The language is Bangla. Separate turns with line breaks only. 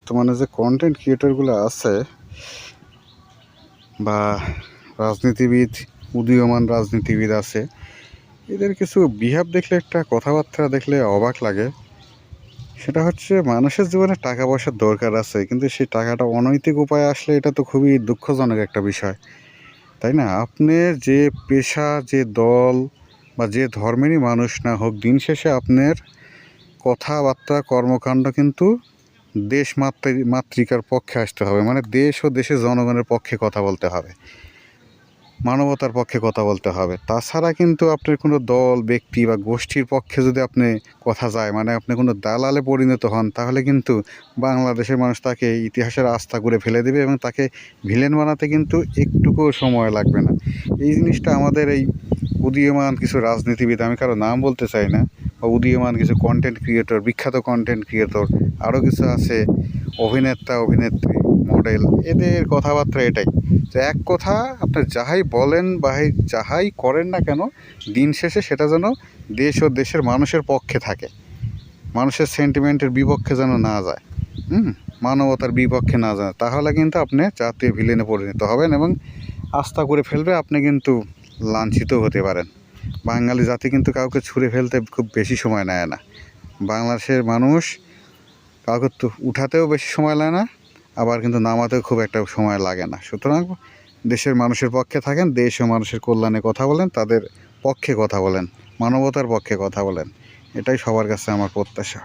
বর্তমানে যে কন্টেন্ট ক্রিয়েটরগুলো আছে বা রাজনীতিবিদ, উদীয়মান রাজনীতিবিদ আছে, এদের কিছু বিহেভ দেখলে, একটা কথাবার্তা দেখলে অবাক লাগে। সেটা হচ্ছে, মানুষের জীবনে টাকা পয়সার দরকার আছে, কিন্তু সেই টাকাটা অনৈতিক উপায়ে আসলে এটা তো খুবই দুঃখজনক একটা বিষয়, তাই না? আপনি যে পেশা, যে দল বা যে ধর্মেরই মানুষ না হোক, দিন শেষে আপনার কথাবার্তা, কর্মকাণ্ড কিন্তু দেশ মাতৃকার পক্ষে আসতে হবে। মানে দেশ ও দেশের জনগণের পক্ষে কথা বলতে হবে, মানবতার পক্ষে কথা বলতে হবে। তাছাড়া কিন্তু আপনার কোনো দল, ব্যক্তি বা গোষ্ঠীর পক্ষে যদি আপনি কথা যায়, মানে আপনি কোনো দালালে পরিণত হন, তাহলে কিন্তু বাংলাদেশের মানুষ তাকে ইতিহাসের আস্থা করে ফেলে দেবে এবং তাকে ভিলেন বানাতে কিন্তু একটুকুও সময় লাগবে না। এই জিনিসটা আমাদের এই উদীয়মান কিছু রাজনীতিবিদ, আমি কারো নাম বলতে চাই না, বা উদীয়মান কিছু কন্টেন্ট ক্রিয়েটর, বিখ্যাত কন্টেন্ট ক্রিয়েটর, আরও কিছু আছে, অভিনেতা, অভিনেত্রী, মডেল, এদের কথাবার্তা এটাই যে, এক কথা আপনি যাহাই বলেন বা যাহাই করেন না কেন, দিন শেষে সেটা যেন দেশ ও দেশের মানুষের পক্ষে থাকে, মানুষের সেন্টিমেন্টের বিপক্ষে যেন না যায়, মানবতার বিপক্ষে না যায়। তাহলে কিন্তু আপনি জাতীয় ভিলেনে পরিণত হবেন এবং আস্থা করে ফেলবে, আপনি কিন্তু লাঞ্ছিত হতে পারেন। বাঙালি জাতি কিন্তু কাউকে ছুঁড়ে ফেলতে খুব বেশি সময় নেয় না। বাংলাদেশের মানুষ কাউকে তো উঠাতেও বেশি সময় নেয় না, আবার কিন্তু নামাতেও খুব একটা সময় লাগে না। সুতরাং দেশের মানুষের পক্ষে থাকেন, দেশ ও মানুষের কল্যাণে কথা বলেন, তাদের পক্ষে কথা বলেন, মানবতার পক্ষে কথা বলেন। এটাই সবার কাছে আমার প্রত্যাশা।